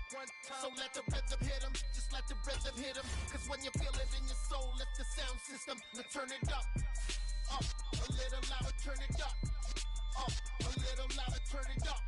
So let the rhythm hit them, just let the rhythm hit them. Cause when you feel it in your soul, lift the sound system. Now turn it up, a little louder, turn it up, a little louder, turn it up.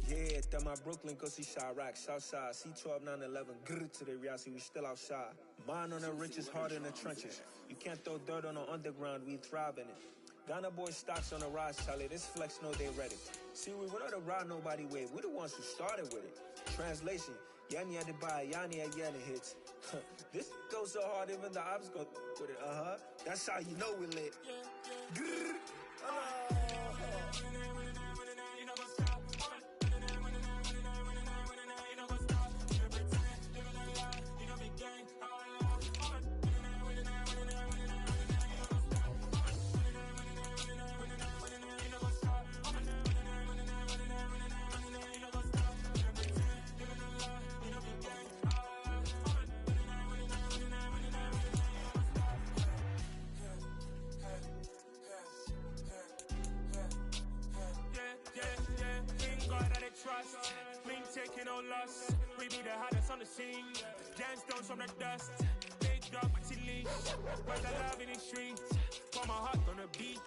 Yeah, throw my Brooklyn, go see Chirac, Southside, C12, 911, grrr to the reality, we still outside. Mine on the riches, hard in the trenches. You can't throw dirt on the underground, we thrive in it. Ghana boys stocks on the rise, Charlie, this flex know they ready. See, we not the ride nobody with, we the ones who started with it. Translation, Yanni had to buy, Yanni had Yanni hits. This goes so hard, even the ops go with it, That's how you know we lit. Grrr, trust, we ain't taking no loss. We be the hottest on the scene. Gemstones from the dust. Big dog with leash. Where's the love in the streets? Pour my heart on the beat.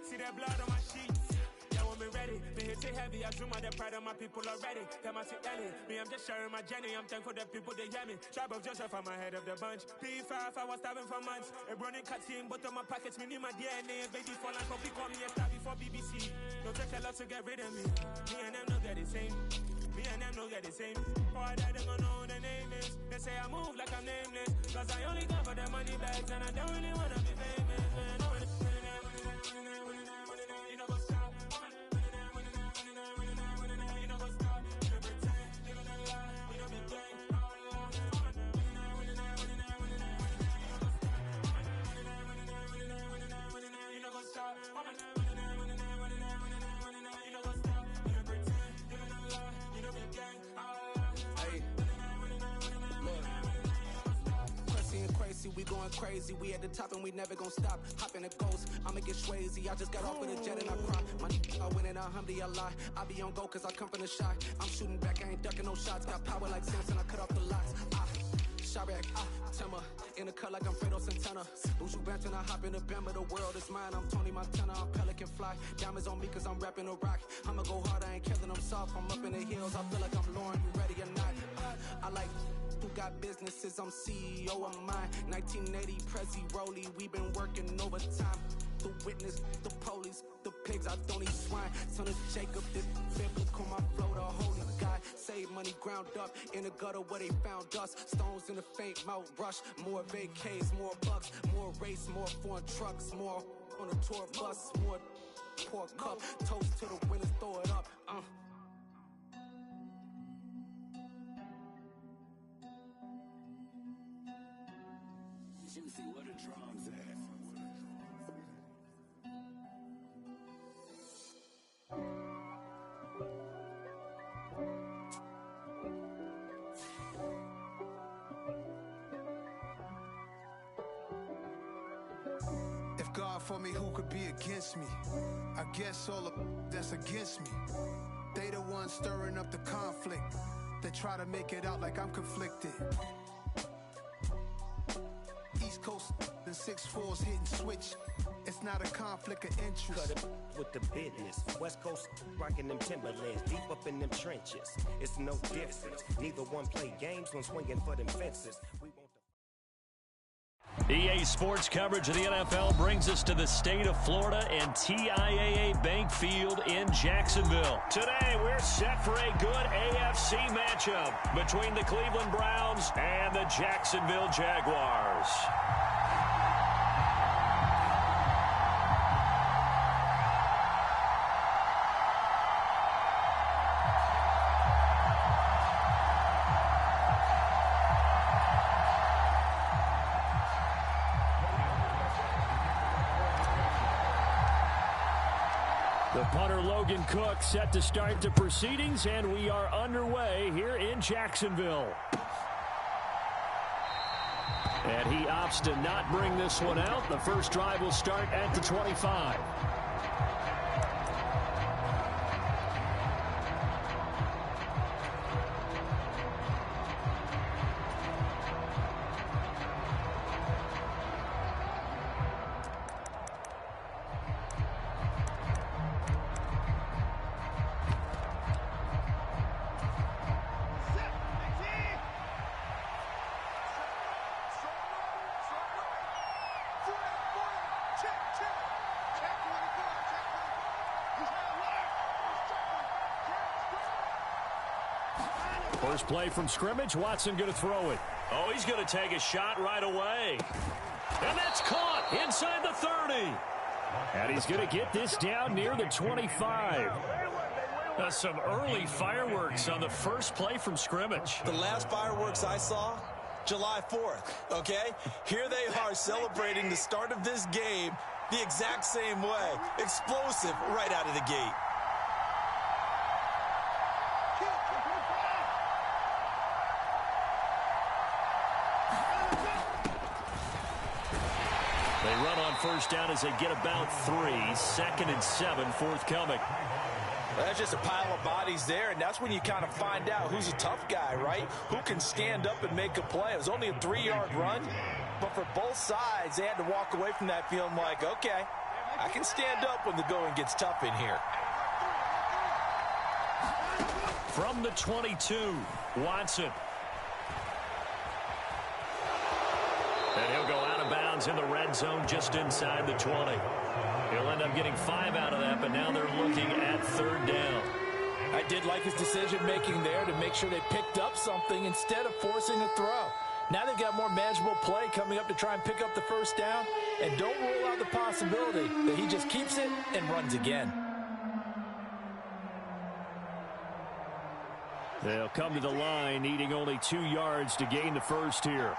See that blood on my sheets. Yeah, when we ready, me hit it heavy. I zoom out the pride of my people already. Them I see Ellie. Me, I'm just sharing my journey. I'm thankful that people they hear me. Tribe of Joseph, I'm ahead of the bunch. P5, I was starving for months. A running cutscene, but on my pockets, me need my DNA. Baby, for life, but call me a star before BBC. Don't take a lot to get rid of me. Me and them don't get the same. Me and them don't get the same. Boy, that they gon' know the name is. They say I move like I'm nameless. Cause I only go for the money bags. And I don't really wanna be famous, man. You know what's up? You know what's up? You pretend, living a lie. We don't be gang. You know what's up? Crazy, we going crazy. We at the top and we never gon' stop. Hop in the ghost, I'ma get swayzy. I just got off with a jet and I cry. My nigga, I win in alhamdulillah. I be on go cause I come from the shot. I'm shooting back, I ain't ducking no shots. Got power like Samson, I cut off the lots. Chirac, Timmer, in the cut like I'm Fredo Santana. Buju Banton, I hop in the Bama, the world is mine. I'm Tony Montana, I'm Pelican Fly. Diamonds on me cause I'm rapping a rock. I'ma go hard, I ain't killing them soft. I'm up in the hills, I feel like I'm Lauren, you ready or not? I like who got businesses, I'm CEO of mine. 1980 Prezi Rolly, we been working overtime. The witness, the police, the pigs, I don't eat swine. Son of Jacob, this biblical, my flow, the holy God. Save money ground up in the gutter where they found us. Stones in the faint mouth rush. More vacays, more bucks, more race, more foreign trucks, more on a tour bus, more pour cup. Toast to the winners, throw it up. Juicy, what a drums at? If God for me, who could be against me? I guess all the that's against me. They the ones stirring up the conflict. They try to make it out like I'm conflicted. East Coast and 6'4's hitting switch. It's not a conflict of interest. Cut it with the business. West Coast rocking them Timberlands, deep up in them trenches. It's no difference. Neither one play games when swinging for them fences. We want the EA Sports coverage of the NFL brings us to the state of Florida and TIAA Bank Field in Jacksonville. Today, we're set for a good AFC matchup between the Cleveland Browns and the Jacksonville Jaguars. The punter Logan Cook set to start the proceedings, and we are underway here in Jacksonville. And he opts to not bring this one out. The first drive will start at the 25. First play from scrimmage. Watson going to throw it. Oh, he's going to take a shot right away. And that's caught inside the 30. And he's going to get this down near the 25. Some early fireworks on the first play from scrimmage. The last fireworks I saw, July 4th, okay? Here they are celebrating the start of this game the exact same way. Explosive right out of the gate. They run on first down as they get about 3. 2nd and 7 forthcoming. That's just a pile of bodies there, and that's when you kind of find out who's a tough guy, right? Who can stand up and make a play. It was only a 3-yard run, but for both sides, they had to walk away from that feeling like, okay, I can stand up when the going gets tough in here. From the 22, Watson. And he'll go out of bounds in the red zone just inside the 20. He'll end up getting 5 out of that, but now they're looking at 3rd down. I did like his decision-making there to make sure they picked up something instead of forcing a throw. Now they've got more manageable play coming up to try and pick up the first down, and don't rule out the possibility that he just keeps it and runs again. They'll come to the line, needing only 2 yards to gain the first here.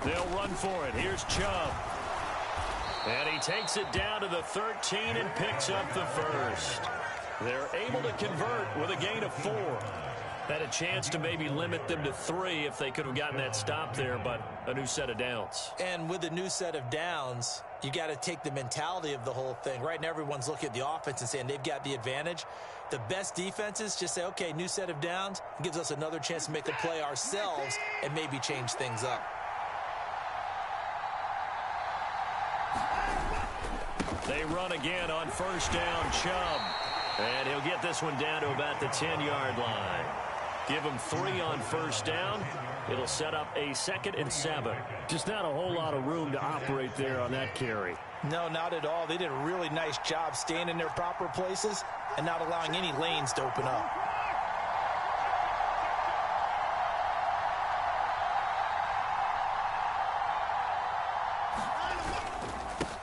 They'll run for it. Here's Chubb. And he takes it down to the 13 and picks up the first. They're able to convert with a gain of 4. Had a chance to maybe limit them to 3 if they could have gotten that stop there, but a new set of downs. And with a new set of downs, you got to take the mentality of the whole thing. Right now, everyone's looking at the offense and saying they've got the advantage. The best defenses just say, okay, new set of downs. It gives us another chance to make a play ourselves and maybe change things up. They run again on first down, Chubb. And he'll get this one down to about the 10-yard line. Give him 3 on first down. It'll set up a 2nd and 7. Just not a whole lot of room to operate there on that carry. No, not at all. They did a really nice job staying in their proper places and not allowing any lanes to open up.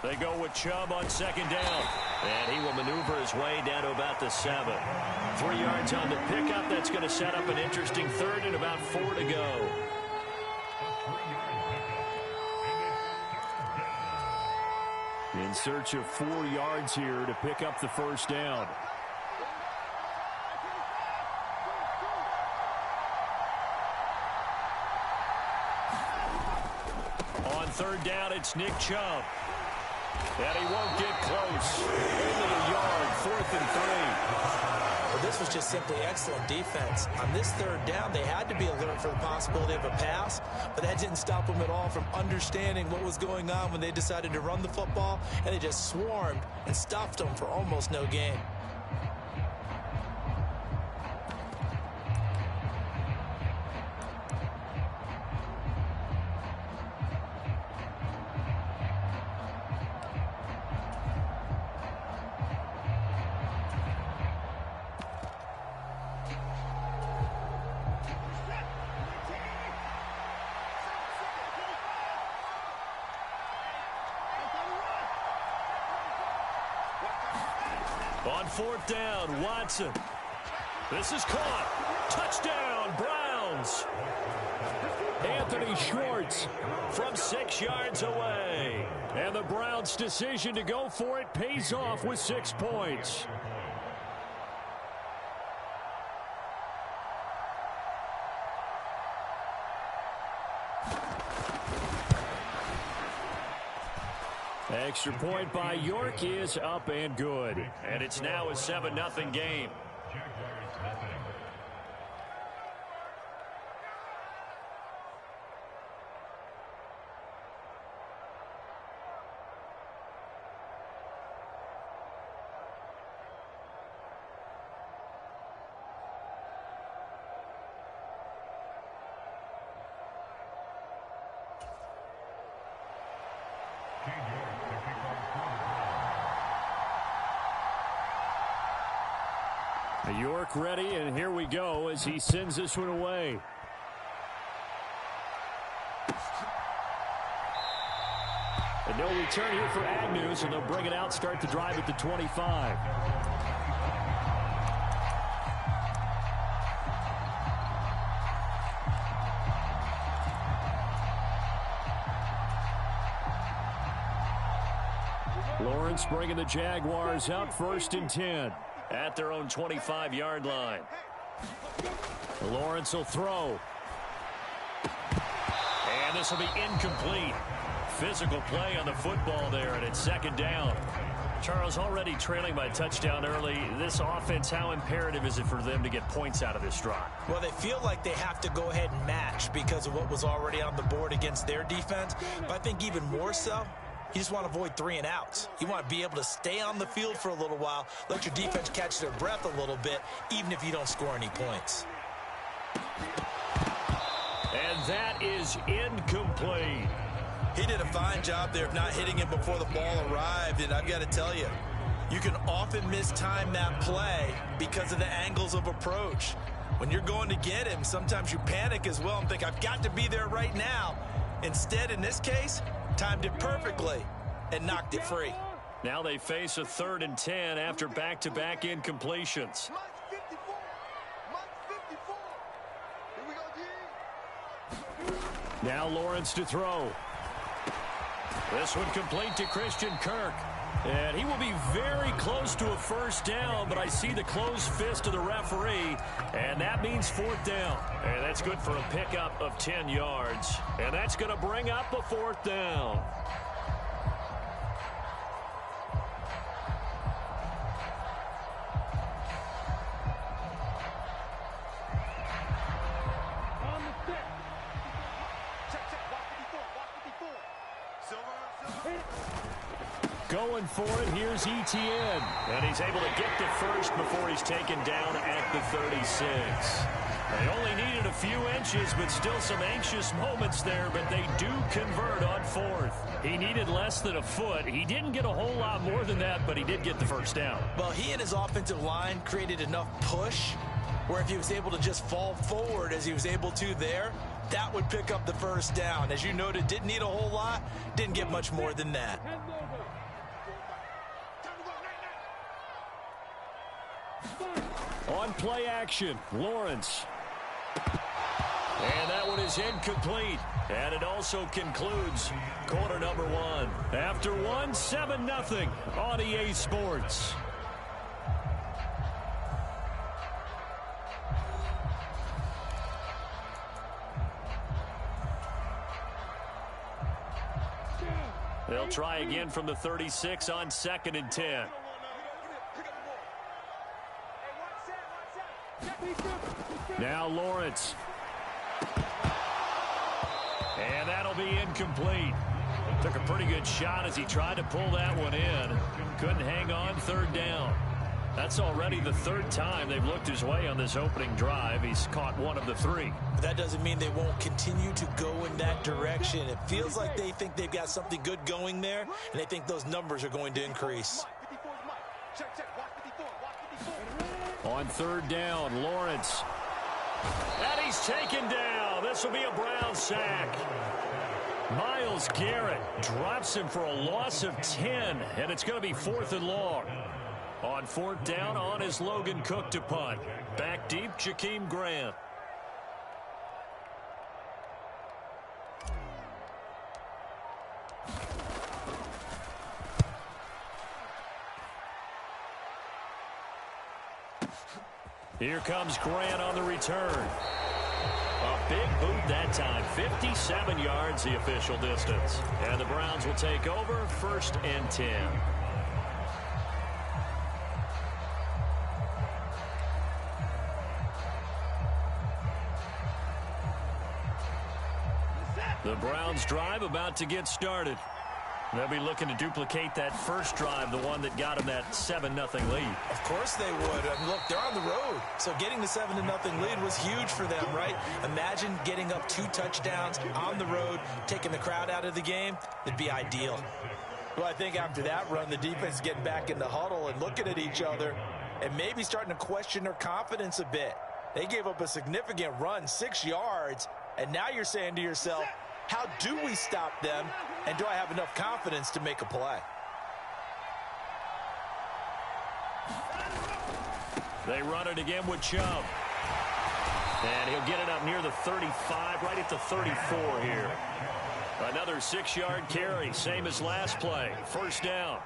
They go with Chubb on 2nd down. And he will maneuver his way down to about the 7. 3 yards on the pickup. That's going to set up an interesting 3rd and about 4 to go. In search of 4 yards here to pick up the first down. On 3rd down, it's Nick Chubb. And he won't get close. Only a yard, 4th and 3. Well, this was just simply excellent defense. On this 3rd down, they had to be alert for the possibility of a pass, but that didn't stop them at all from understanding what was going on when they decided to run the football, and they just swarmed and stuffed them for almost no gain. On 4th down, Watson. This is caught. Touchdown, Browns. Anthony Schwartz from 6 yards away. And the Browns' decision to go for it pays off with 6 points. Extra point by York is up and good. And it's now a 7-0 game. York ready, and here we go as he sends this one away. And no return here for Agnew, so they'll bring it out, start the drive at the 25. Lawrence bringing the Jaguars up, 1st and 10. At their own 25-yard line. Lawrence will throw. And this will be incomplete. Physical play on the football there, and it's 2nd down. Charles, already trailing by a touchdown early. This offense, how imperative is it for them to get points out of this drive? Well, they feel like they have to go ahead and match because of what was already on the board against their defense. But I think even more so, you just want to avoid 3 and outs. You want to be able to stay on the field for a little while, let your defense catch their breath a little bit, even if you don't score any points. And that is incomplete. He did a fine job there of not hitting him before the ball arrived, and I've got to tell you, you can often mistime that play because of the angles of approach. When you're going to get him, sometimes you panic as well and think, I've got to be there right now. Instead, in this case, timed it perfectly and knocked it free. Now they face a 3rd and 10 after back-to-back incompletions. Now Lawrence to throw. This one complete to Christian Kirk. And he will be very close to a 1st down, but I see the closed fist of the referee, and that means 4th down. And that's good for a pickup of 10 yards. And that's going to bring up a 4th down. Going for it, here's Etienne. And he's able to get to first before he's taken down at the 36. They only needed a few inches, but still some anxious moments there, but they do convert on 4th. He needed less than a foot. He didn't get a whole lot more than that, but he did get the 1st down. Well, he and his offensive line created enough push where if he was able to just fall forward as he was able to there, that would pick up the 1st down. As you noted, didn't need a whole lot, didn't get much more than that. On play action, Lawrence. And that one is incomplete. And it also concludes quarter number 1. After 1, 7-0 on EA Sports. They'll try again from the 36 on 2nd and 10. Now Lawrence. And that'll be incomplete. Took a pretty good shot as he tried to pull that one in. Couldn't hang on, 3rd down. That's already the 3rd time they've looked his way on this opening drive. He's caught 1 of the 3. But that doesn't mean they won't continue to go in that direction. It feels like they think they've got something good going there, and they think those numbers are going to increase. On 3rd down, Lawrence. And he's taken down. This will be a Brown sack. Myles Garrett drops him for a loss of 10, and it's going to be 4th and long. On 4th down, on is Logan Cook to punt. Back deep, Jakeem Grant. Here comes Grant on the return. A big boot that time. 57 yards the official distance. And the Browns will take over 1st and 10. The Browns drive about to get started. They'll be looking to duplicate that first drive, the one that got them that 7-0 lead. Of course they would. I mean, look, they're on the road. So getting the 7-0 lead was huge for them, right? Imagine getting up 2 touchdowns on the road, taking the crowd out of the game. It'd be ideal. Well, I think after that run, the defense is getting back in the huddle and looking at each other and maybe starting to question their confidence a bit. They gave up a significant run, 6 yards, and now you're saying to yourself, how do we stop them, and do I have enough confidence to make a play? They run it again with Chubb. And he'll get it up near the 35, right at the 34 here. Another 6-yard carry, same as last play. 1st down.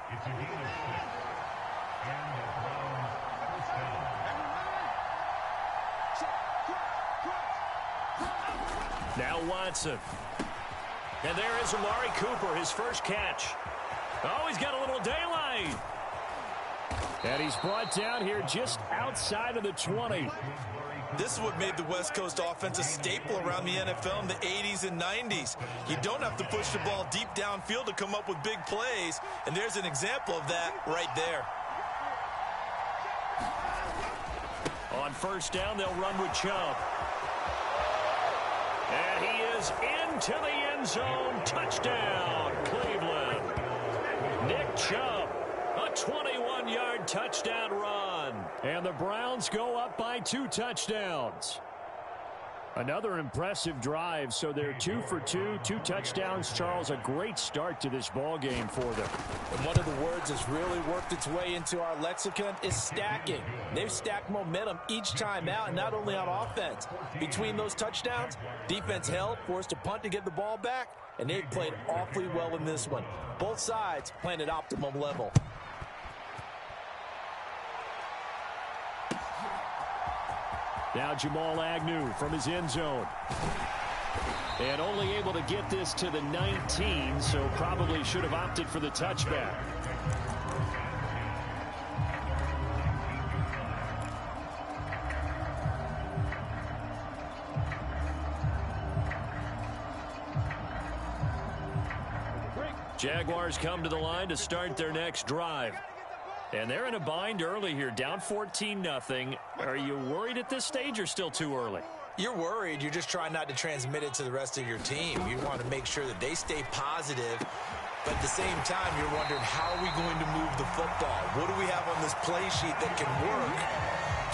Now Watson. And there is Amari Cooper, his first catch. Oh, he's got a little daylight. And he's brought down here just outside of the 20. This is what made the West Coast offense a staple around the NFL in the 80s and 90s. You don't have to push the ball deep downfield to come up with big plays, and there's an example of that right there. On 1st down, they'll run with Chubb. And he is into the end zone. Touchdown, Cleveland. Nick Chubb, a 21-yard touchdown run. And the Browns go up by 2 touchdowns. Another impressive drive, so they're 2 for 2, 2 touchdowns. Charles, a great start to this ball game for them. And one of the words that's really worked its way into our lexicon is stacking. They've stacked momentum each time out, and not only on offense. Between those touchdowns, defense held, forced to punt to get the ball back, and they've played awfully well in this one. Both sides playing at optimum level. Now Jamal Agnew from his end zone. And only able to get this to the 19, so probably should have opted for the touchback. Jaguars come to the line to start their next drive. And they're in a bind early here, down 14-0. Are you worried at this stage or still too early? You're worried. You're just trying not to transmit it to the rest of your team. You want to make sure that they stay positive. But at the same time, you're wondering, how are we going to move the football? What do we have on this play sheet that can work?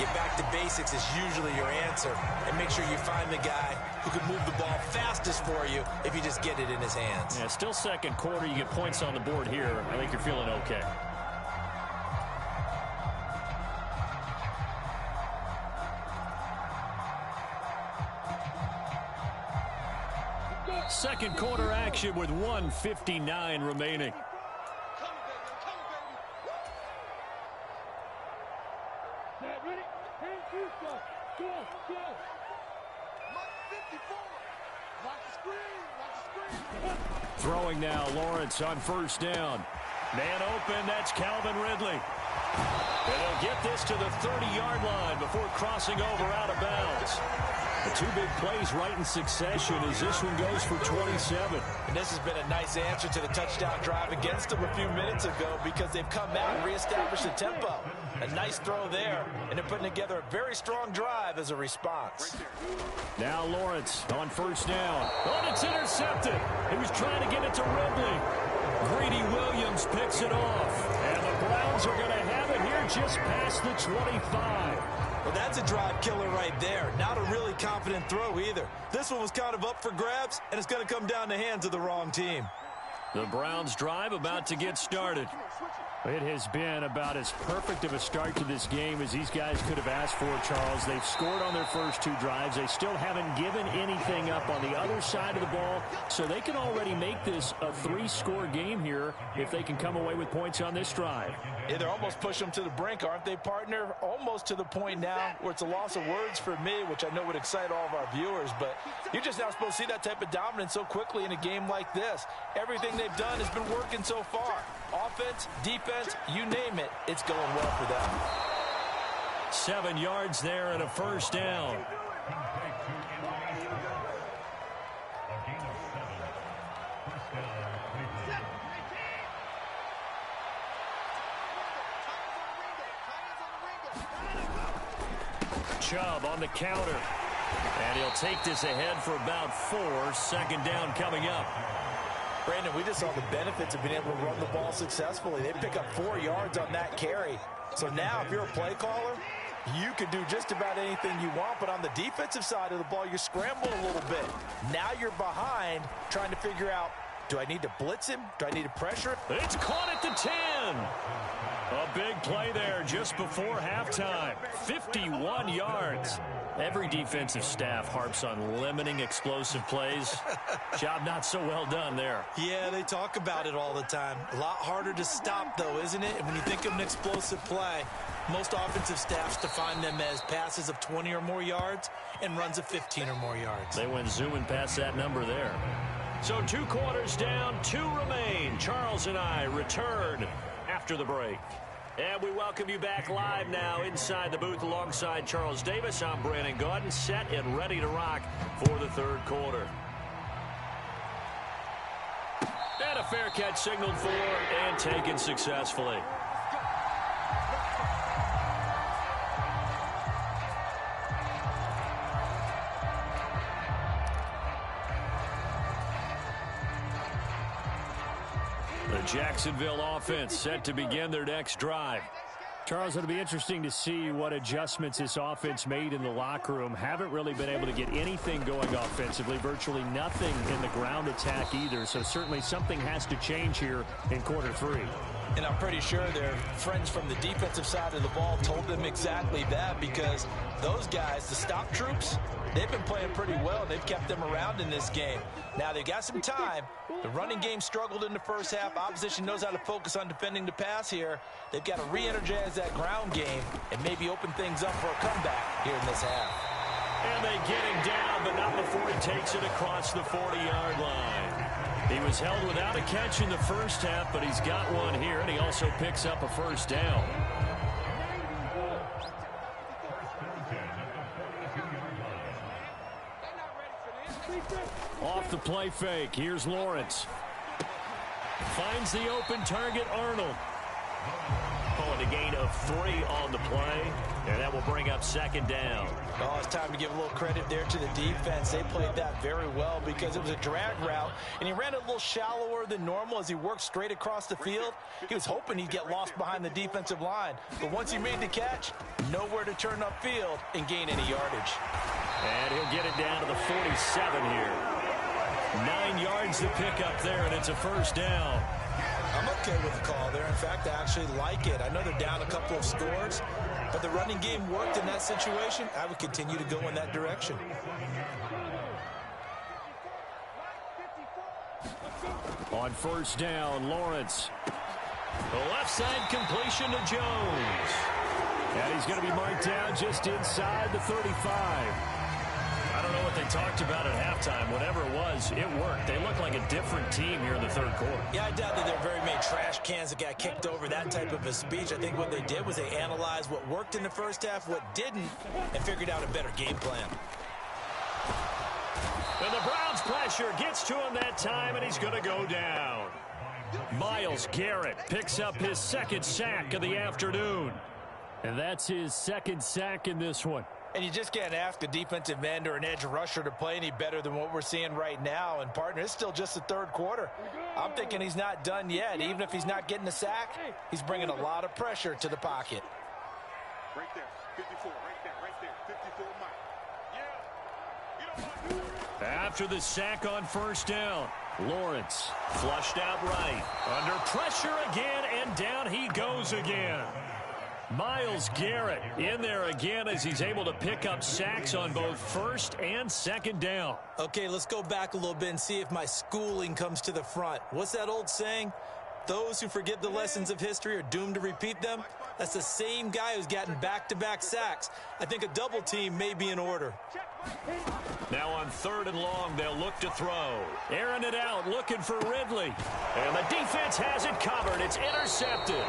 Get back to basics is usually your answer. And make sure you find the guy who can move the ball fastest for you if you just get it in his hands. Yeah, still 2nd quarter. You get points on the board here. I think you're feeling okay. Second quarter action with 1:59 remaining. Throwing now, Lawrence on 1st down. Man open, that's Calvin Ridley. And he'll get this to the 30-yard line before crossing over out of bounds. The 2 big plays right in succession as this one goes for 27. And this has been a nice answer to the touchdown drive against them a few minutes ago, because they've come out and reestablished the tempo. A nice throw there, and they're putting together a very strong drive as a response. Now Lawrence on 1st down. Oh, it's intercepted. He was trying to get it to Ridley. Greedy Williams picks it off. And the Browns are going to have it here just past the 25. Well, that's a drive killer right there. Not a really confident throw either. This one was kind of up for grabs, and it's going to come down the hands of the wrong team. The Browns drive about to get started. It has been about as perfect of a start to this game as these guys could have asked for, Charles. They've scored on their first 2 drives. They still haven't given anything up on the other side of the ball, so they can already make this a 3-score game here if they can come away with points on this drive. Yeah, they're almost pushing them to the brink, aren't they, partner? Almost to the point now where it's a loss of words for me, which I know would excite all of our viewers, but you're just not supposed to see that type of dominance so quickly in a game like this. Everything they've done has been working so far. Offense, defense, you name it, it's going well for them. 7 yards there and a first down. Chubb on the counter. And he'll take this ahead for about 4. Second down coming up. Brandon, we just saw the benefits of being able to run the ball successfully. They pick up 4 yards on that carry. So now if you're a play caller, you can do just about anything you want. But on the defensive side of the ball, you're scrambling a little bit. Now you're behind trying to figure out, do I need to blitz him? Do I need to pressure him? It's caught at the 10. A big play there just before halftime. 51 yards. Every defensive staff harps on limiting explosive plays. Job not so well done there. Yeah, they talk about it all the time. A lot harder to stop, though, isn't it? And when you think of an explosive play, most offensive staffs define them as passes of 20 or more yards and runs of 15 or more yards. They went zooming past that number there. So 2 quarters down, 2 remain. Charles and I return after the break. And we welcome you back live now inside the booth alongside Charles Davis. I'm Brandon Gaudin, set and ready to rock for the 3rd quarter. And a fair catch signaled for and taken successfully. The Jacksonville offense set to begin their next drive. Charles, it'll be interesting to see what adjustments this offense made in the locker room. Haven't really been able to get anything going offensively, virtually nothing in the ground attack either. So certainly something has to change here in quarter 3. And I'm pretty sure their friends from the defensive side of the ball told them exactly that, because those guys, the stop troops, they've been playing pretty well. They've kept them around in this game. Now they've got some time. The running game struggled in the first half. Opposition knows how to focus on defending the pass here. They've got to re-energize that ground game and maybe open things up for a comeback here in this half. And they get him down, but not before he takes it across the 40-yard line. He was held without a catch in the first half, but he's got one here, and he also picks up a first down. Off the play fake, here's Lawrence. Finds the open target, Arnold. Oh, and a gain of 3 on the play, and that will bring up second down. Oh, it's time to give a little credit there to the defense. They played that very well because it was a drag route, and he ran it a little shallower than normal as he worked straight across the field. He was hoping he'd get lost behind the defensive line, but once he made the catch, nowhere to turn upfield and gain any yardage. And he'll get it down to the 47 here. 9 yards to pick up there, and it's a first down. I'm okay with the call there. In fact, I actually like it. I know they're down a couple of scores, but the running game worked in that situation. I would continue to go in that direction. On first down, Lawrence. The left side completion to Jones. And he's going to be marked down just inside the 35. I don't know what they talked about at halftime. Whatever it was, it worked. They look like a different team here in the 3rd quarter. Yeah, I doubt that there are very many trash cans that got kicked over, that type of a speech. I think what they did was they analyzed what worked in the first half, what didn't, and figured out a better game plan. And the Browns' pressure gets to him that time, and he's going to go down. Myles Garrett picks up his 2nd sack of the afternoon. And that's his 2nd sack in this one. And you just can't ask a defensive end or an edge rusher to play any better than what we're seeing right now. And, partner, it's still just the 3rd quarter. I'm thinking he's not done yet. Even if he's not getting the sack, he's bringing a lot of pressure to the pocket. Right there, 54, right there, 54, Mike. Yeah. After the sack on first down, Lawrence flushed out right. Under pressure again, and down he goes again. Myles Garrett in there again as he's able to pick up sacks on both first and second down. Okay, let's go back a little bit and see if my schooling comes to the front. What's that old saying? Those who forget the lessons of history are doomed to repeat them. That's the same guy who's gotten back-to-back sacks. I think a double team may be in order. Now on 3rd and long, they'll look to throw. Airing it out, looking for Ridley. And the defense has it covered. It's intercepted.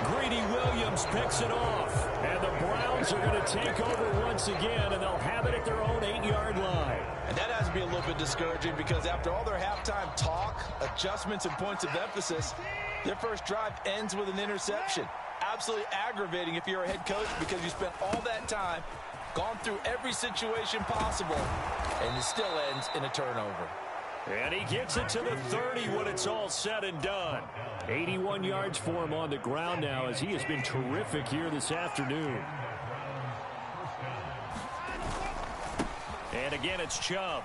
Greedy Williams picks it off. And the Browns are going to take over once again, and they'll have it at their own 8-yard line. And that has to be a little bit discouraging because after all their halftime talk, adjustments, and points of emphasis, their first drive ends with an interception. Absolutely aggravating if you're a head coach because you spent all that time, gone through every situation possible, and it still ends in a turnover. And he gets it to the 30 when it's all said and done. 81 yards for him on the ground now as he has been terrific here this afternoon. And again, it's Chubb.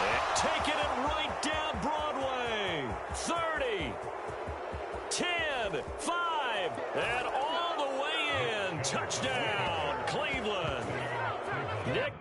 And taking it right down Broadway. 30, 10, 5, and all the way in. Touchdown, Cleveland. Nick.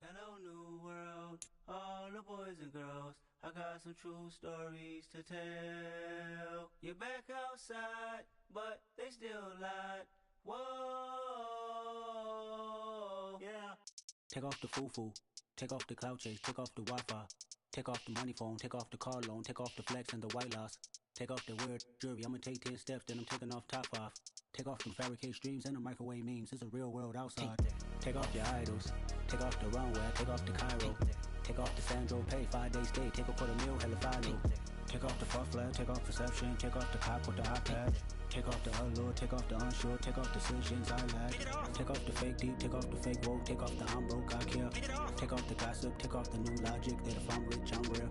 Hello, new world, all the boys and girls. I got some true stories to tell. You're back outside, but they still lied. Whoa, yeah. Take off the foo-foo, take off the cloud chase, take off the Wi-Fi, take off the money phone, take off the car loan, take off the flex and the white loss. Take off the weird jewelry, I'ma take 10 steps, then I'm taking off top 5. Take off them fabricate streams and the microwave memes, it's a real world outside. Take off your idols, take off the runway, take off the Cairo. Take off the Sandro Pay, 5-day stay, take off for the meal, hella follow. Take off the fuck flag, take off perception, take off the cop with the iPad. Take off the allure, take off the unsure, take off decisions I lack. Take off the fake deep, take off the fake woke, take off the I'm broke, I care. Take off the gossip, take off the new logic, that if I'm rich, I'm real.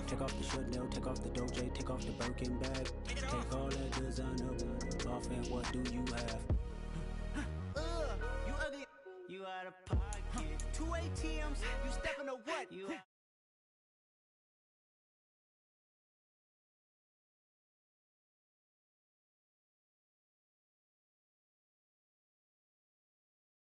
Take off the should know, take off the Doja, take off the Birkin bag. Take all that designer off and what do you have? You ugly, you out of pocket. 2 ATMs, you stepping to what? You